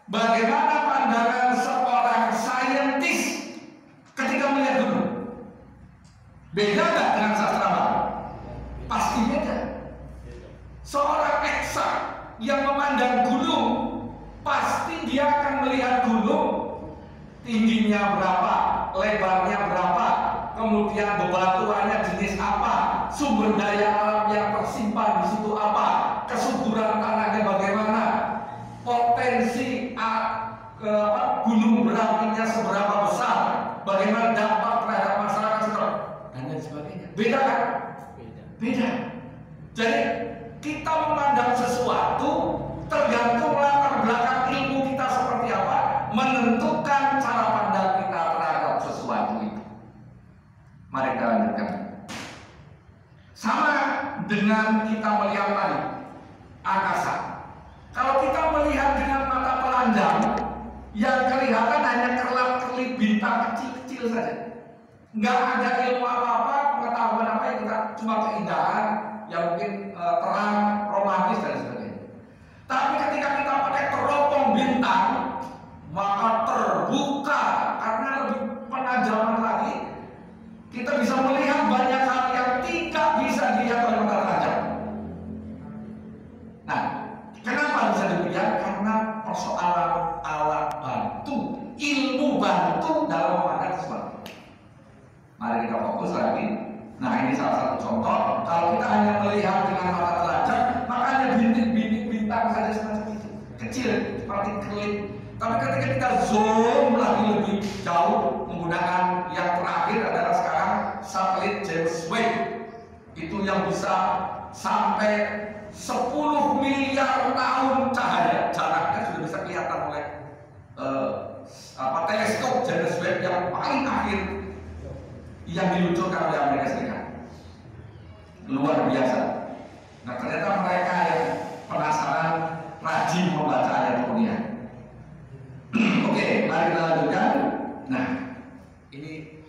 Bagaimana pandangan seorang saintis ketika melihat gunung? Beda nggak dengan sastrawan? Pasti beda. Seorang eksak yang memandang gunung, pasti dia akan melihat gunung tingginya berapa, lebarnya berapa, kemudian bebatuannya jenis apa, sumber daya alam yang tersimpan di situ apa, kesuburan tanahnya bagaimana, potensi gunung berapinya seberapa besar, bagaimana dampak terhadap masyarakat dan lain sebagainya. Beda kan? Beda. Jadi kita memandang sesuatu tergantung latar belakang ilmu kita seperti apa, menentukan cara pandang kita terhadap sesuatu itu. Mari kita lanjutkan. Sama dengan kita melihat tadi angkasa. Kalau kita melihat dengan mata telanjang, yang kelihatan hanya kerlap-kerlip bintang kecil-kecil saja. Nggak ada ilmu apa-apa, pengetahuan apa yang kita cuma keindahan, yang mungkin terang, romantis dan sebagainya. Tapi ketika kita pakai teropong bintang, maka terbuka karena lebih penajaman lagi. Kita bisa melihat banyak hal yang tidak bisa dilihat oleh mata telanjang. Nah, kenapa bisa demikian? Karena persoalan alat bantu, ilmu bantu dalam memandang sesuatu. Mari kita fokus lagi. Nah, ini salah satu contoh. Kalau kita hanya melihat dengan mata telanjang, maka hanya bintik-bintik bintang saja semacam itu, kecil seperti kelip. Tapi ketika kita zoom lagi lebih jauh, menggunakan yang terakhir adalah sekarang satelit James Webb, itu yang bisa sampai 10 miliar tahun cahaya jaraknya sudah bisa kelihatan oleh teleskop James Webb yang paling akhir yang diluncurkan oleh Amerika Serikat. Luar biasa. Nah, ternyata mereka yang penasaran rajin membaca ayat Quran. Oke, mari kita lanjutkan. Nah, ini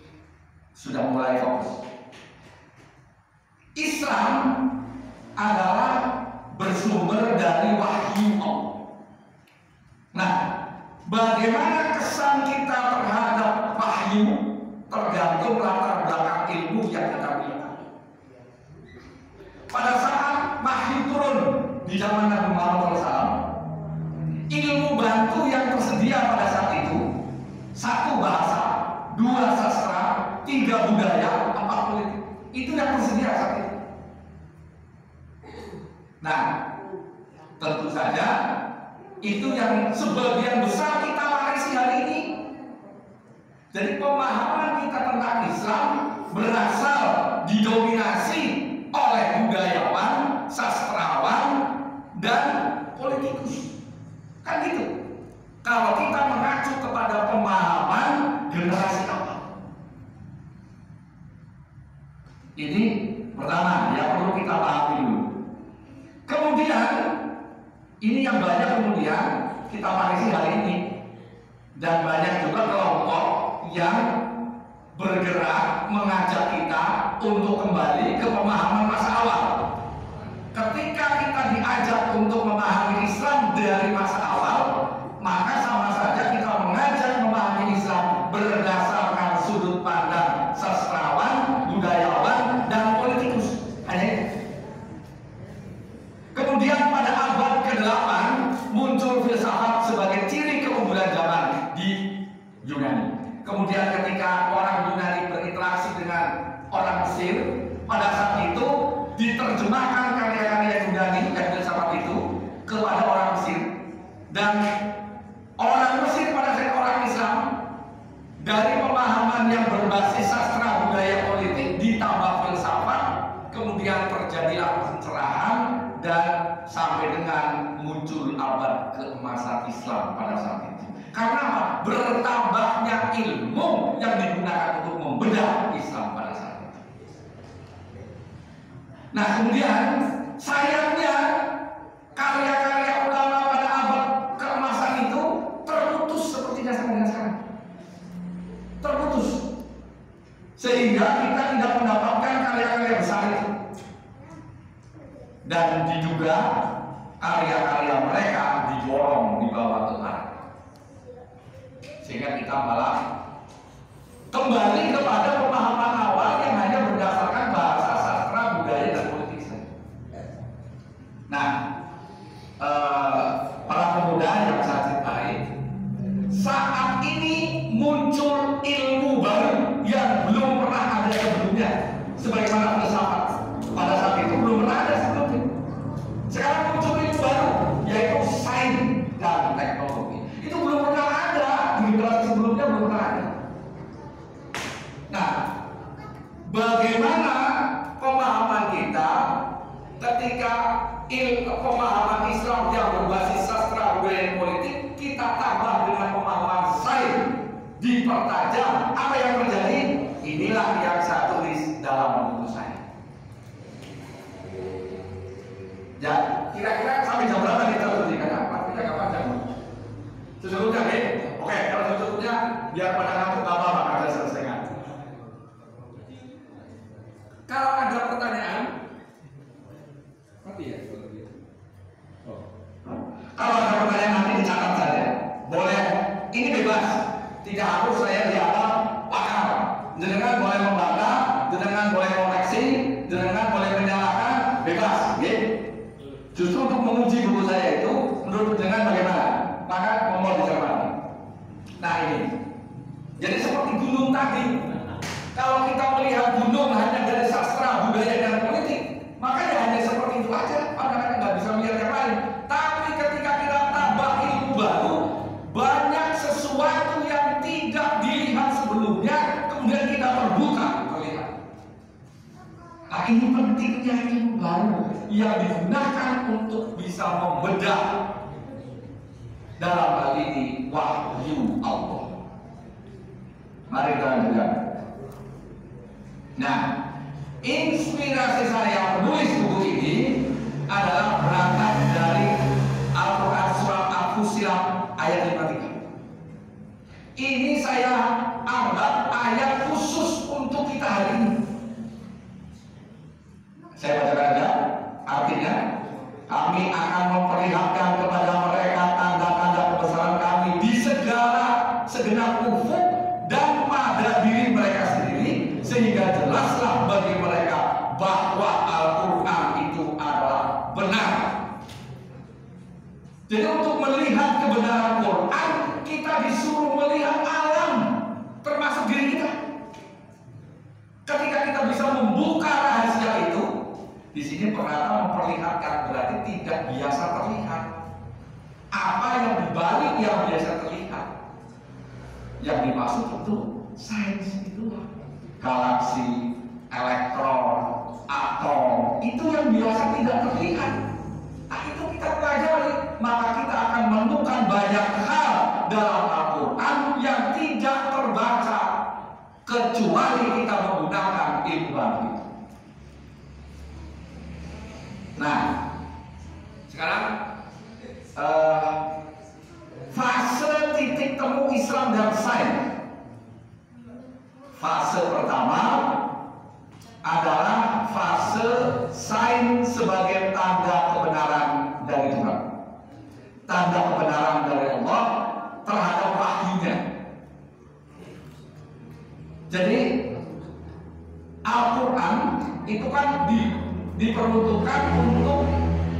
sudah mulai fokus. Islam adalah bersumber dari wahyu Allah. Nah, bagaimana kesan kita terhadap wahyu tergantung latar belakang ilmu yang kita miliki. Pada saat wahyu turun di zaman Nabi Muhammad SAW, ilmu bantu yang tersedia pada saat itu, 1 bahasa, 2 sastra, 3 budaya, 4 politik. Itu yang tersedia saat itu. Nah, tentu saja itu yang sebagian besar kita warisi hari ini. Jadi pemahaman kita tentang Islam berasal didominasi oleh budayawan, sastrawan, dan politikus. Kan gitu. Kalau kita mengacu kepada pemahaman generasi apa? Ini pertama yang perlu kita pahami dulu. Kemudian ini yang banyak kemudian kita warisi hari ini, dan banyak juga kelompok yang bergerak mengajak kita untuk kembali ke pemahaman masa awal. Ketika kita diajak untuk memahami Islam dari masa awal, maka sama saja kita mengajak memahami Islam berdasarkan sudut pandang sastrawan, budayawan, dan politikus. Hanya itu. Kemudian pada abad ke-8 muncul filsafat sebagai ciri keunggulan zaman di Yunani. Kemudian ketika orang Yunani berinteraksi dengan orang Mesir, pada saat itu diterjemahkan karya-karya Yunani dan filsafat itu kepada orang Mesir, dan orang Mesir pada saat orang Islam dari pemahaman yang berbasis sastra budaya politik ditambah filsafat, kemudian terjadilah pencerahan dan sampai dengan muncul abad keemasan Islam pada saat itu. Karena apa? Bertambahnya ilmu yang digunakan untuk membedah Islam pada saat itu. Nah, kemudian sayangnya karya-karya ulama pada abad keemasan itu terputus sepertinya sampai dengan sekarang. Terputus. Sehingga kita tidak mendapatkan karya-karya besar itu. Dan diduga karya-karya mereka diborong dibawa ke barat. kita malah kembali kepada pemahaman awal yang hanya berdasarkan bahasa sastra, budaya, dan politik saja. Nah, para pemuda yang saya cintai, saat ini muncul ilmu baru yang belum pernah ada sebelumnya. Sebagaimana filsafat pada saat itu belum pernah ada sebelumnya. Sekarang muncul ilmu baru, yaitu sains dan teknologi. Itu belum pernah ada di generasi sebelumnya, belum pernah ada. Nah, bagaimana pemahaman kita ketika pemahaman Islam yang berbasis sastra, budaya, dan politik kita tambah dengan pemahaman sains, dipertajam, apa yang terjadi? Inilah yang saya tulis dalam buku saya. Ya, kira-kira sampai jam berapa kita tulis? Karena waktunya kapan jam? Sesungguhnya, oke, kalau sesungguhnya biar pada ngantuk nggak apa-apa, kita selesaikan. Kalau ada pertanyaan, mati ya. Kalau ada pertanyaan nanti dicatat saja. Boleh, ini bebas. Tidak harus saya dianggap pakar. Jenengan boleh membantah, jenengan boleh koreksi, jenengan boleh menyalahkan, bebas. Justru untuk menguji buku saya itu, menurut jenengan bagaimana? Maka mohon dicermati. Nah ini, jadi seperti gunung tadi. Kalau kita melihat gunung hanya dari sastra, budaya, dan politik, maka ya hanya seperti itu aja. Pandangannya nggak bisa melihat yang lain. Tapi ketika kita tambah ilmu baru, banyak sesuatu yang tidak dilihat sebelumnya, kemudian kita terbuka melihat. Nah ini pentingnya ilmu baru yang digunakan untuk bisa membedah dalam hal ini wahyu Allah. Mari kita lanjutkan. Nah, inspirasi saya menulis buku ini adalah berangkat dari Al-Quran surat Al-Fussilat ayat 53. Ini saya anggap ayat khusus untuk kita hari ini. Saya bacakan aja. Artinya, kami akan memperlihatkan kepada mereka tanda-tanda kebesaran kami di segenap ufuk dan pada diri mereka sendiri, sehingga jelaslah bagi mereka bahwa Al-Quran itu adalah benar. Jadi untuk melihat kebenaran Quran, kita disuruh melihat alam, termasuk diri kita. Ketika kita bisa membuka rahasia itu, di sini perkata memperlihatkan berarti tidak biasa terlihat. Apa yang dibalik yang biasa terlihat? Yang dimaksud itu sains itu, galaksi, elektron, atom, itu yang biasa tidak terlihat. Nah itu kita pelajari, maka kita akan menemukan banyak hal dalam Al-Quran yang tidak terbaca kecuali kita menggunakan ilmu baru. Nah, sekarang fase titik temu Islam dan sains. Fase pertama adalah fase sains sebagai tanda kebenaran dari Tuhan, tanda kebenaran dari Allah terhadap wahyunya. Jadi Al-Quran itu kan diperuntukkan untuk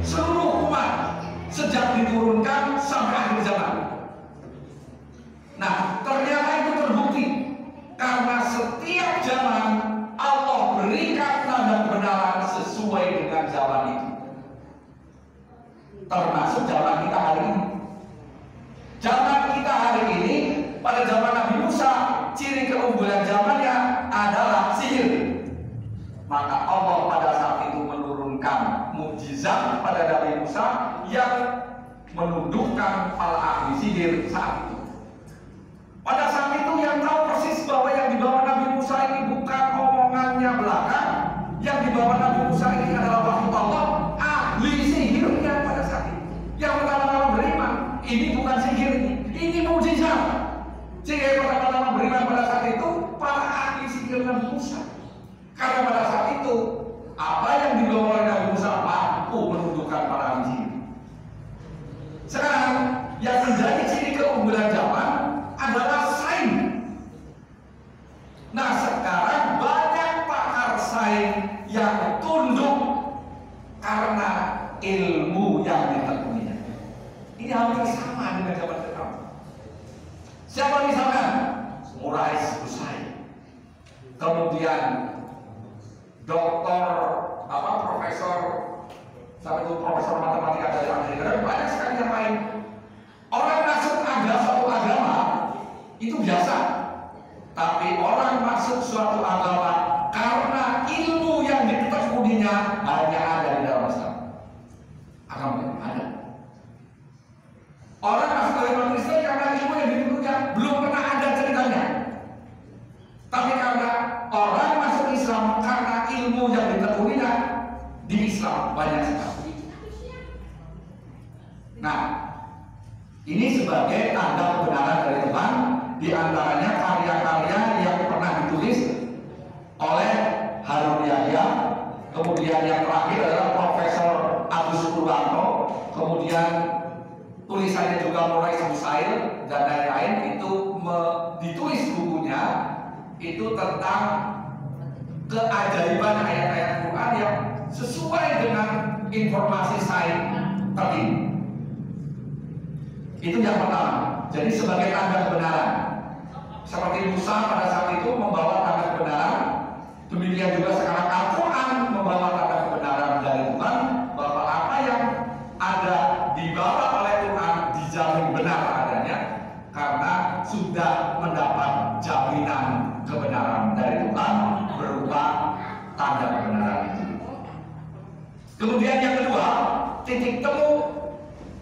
seluruh umat sejak diturunkan sampai akhir zaman. Nah, ternyata itu terbukti karena setiap zaman Allah berikan tanda kebenaran sesuai dengan zaman itu. Termasuk zaman kita hari ini. Zaman kita hari ini, pada zaman Nabi Musa, ciri keunggulan zamannya adalah sihir. Maka Allah pada saat itu menurunkan mukjizat pada Nabi Musa yang menundukkan para ahli sihir saat itu. Pada saat itu yang tahu persis bahwa yang dibawa Nabi Musa ini bukan omongannya belaka, yang dibawa Nabi Musa ini adalah wahyu Allah, ahli sihirnya pada saat itu. Yang pertama-tama beriman, ini bukan sihir, ini mukjizat. Sehingga yang pertama-tama beriman pada saat itu para ahli sihir Nabi Musa. Karena pada saat itu apa yang dibawa oleh Nabi Musa mampu menundukkan para ahli sihir. Sekarang yang menjadi ciri keunggulan zaman adalah sains. dengan zaman sekarang. Siapa misalkan? Murais Hussain, kemudian doktor profesor, sampai itu profesor matematika dari Amerika, dan banyak sekali yang lain. Orang masuk suatu agama itu biasa, tapi orang masuk suatu agama karena ilmu yang ditekuninya hanya ada di dalam Islam. Agama yang ada. Orang masuk agama Kristen karena ilmu yang ditekuninya belum pernah ada ceritanya. Tapi karena orang masuk Islam karena ilmu yang ditekuninya di Islam banyak sekali. Nah, ini sebagai tanda kebenaran dari Tuhan, di antaranya karya-karya yang pernah ditulis oleh Harun Yahya, kemudian yang terakhir adalah Profesor Agus Purwanto, kemudian tulisannya juga Murais Hussain dan lain-lain. Itu ditulis bukunya itu tentang keajaiban ayat-ayat Quran yang sesuai dengan informasi sains terkini. Itu yang pertama. Jadi sebagai tanda kebenaran, seperti Musa pada saat itu membawa tanda kebenaran, demikian juga sekarang Al-Quran membawa tanda kebenaran dari Tuhan bahwa apa yang ada dibawa oleh Tuhan dijamin benar adanya karena sudah mendapat jaminan kebenaran dari Tuhan berupa tanda kebenaran itu. Kemudian yang kedua, titik temu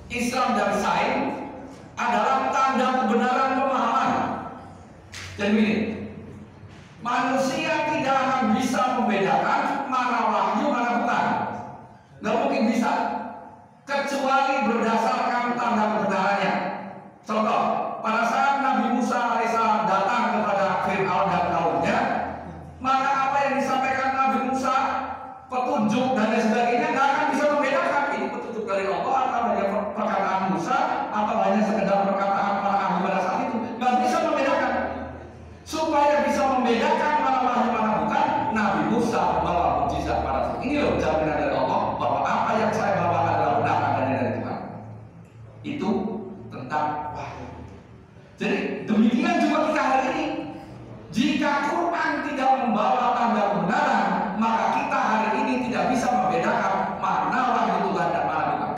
Islam dan sains adalah tanda kebenaran pemahaman. Jadi begini, manusia tidak akan bisa membedakan mana wahyu mana bukan. Nggak mungkin bisa, kecuali berdasarkan tanda kebenarannya. Contoh, pada saat Nabi Musa alaihissalam datang kepada Fir'aun dan kaumnya, maka apa yang disampaikan Nabi Musa, petunjuk dan lain sebagainya, nggak akan bisa membedakan ini petunjuk dari Allah atau dari perkataan Musa atau hanya sekedar perkataan para ahli pada saat itu. Nggak bisa membedakan. Supaya bisa membedakan mana wahyu mana bukan, Nabi Musa membawa mukjizat pada saat ini loh jaminan dari Allah bahwa apa yang saya bawa adalah benar adanya dari Tuhan. Itu tentang wahyu. Jadi demikian juga kita hari ini. Jika Quran tidak membawa tanda kebenaran, maka kita hari ini tidak bisa membedakan mana wahyu Tuhan dan mana bukan.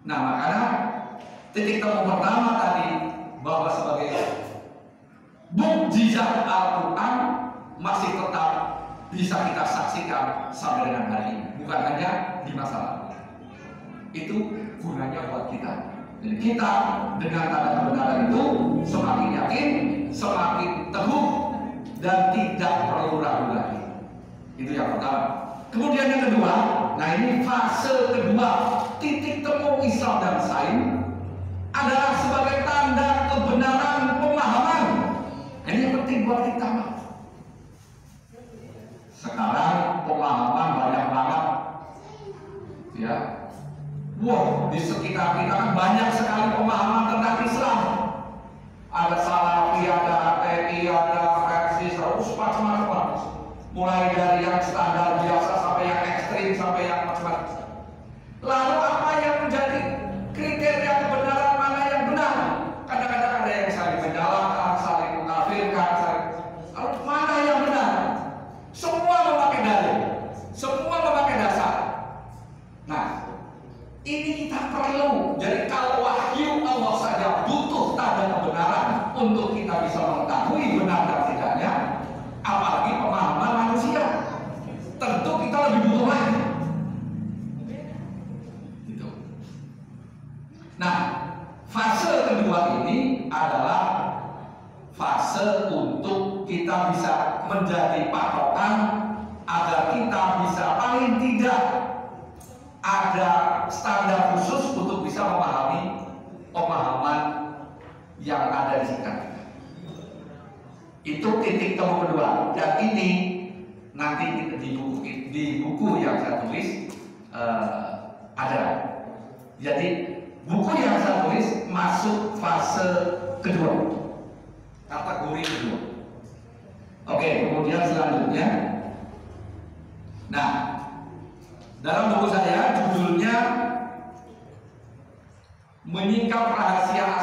Nah, makanya titik temu pertama tadi bahwa sebagai mukjizat Al-Quran masih tetap bisa kita saksikan sampai dengan hari ini, bukan hanya di masa lalu. Itu gunanya buat kita. Jadi kita dengan tanda kebenaran itu semakin yakin, semakin teguh, dan tidak perlu ragu lagi. Itu yang pertama. Kemudian yang kedua, nah ini fase kedua, titik temu Islam dan sains adalah sebagai tanda kebenaran pemahaman. Ini yang penting buat kita. Sekarang pemahaman banyak banget, ya. Wah, di sekitar kita kan banyak sekali pemahaman tentang Islam. Ada Salafi, ada HTI, ada versi macam-macam. Mulai dari yang standar biasa sampai yang ekstrim sampai yang macam-macam. Lalu apa yang menjadi kriteria kebenaran mana yang benar? Kadang-kadang ada yang saling menyalahkan, saling mengkafirkan, lalu mana yang benar? Semua memakai dalil, semua memakai dasar. Nah, ini kita perlu. Jadi kalau wahyu Allah saja butuh tanda kebenaran untuk kita bisa mengetahui benar dan tidaknya, apalagi pemahaman manusia. Tentu kita lebih butuh lagi. Gitu. Nah, fase kedua ini adalah fase untuk kita bisa menjadi patokan agar kita bisa paling tidak ada standar khusus untuk bisa memahami pemahaman yang ada di sekitar kita. Itu titik temu kedua, dan ini nanti di buku yang saya tulis ada. Jadi buku yang saya tulis masuk fase kedua, kategori kedua. Oke, kemudian selanjutnya, nah, dalam buku saya judulnya menyingkap rahasia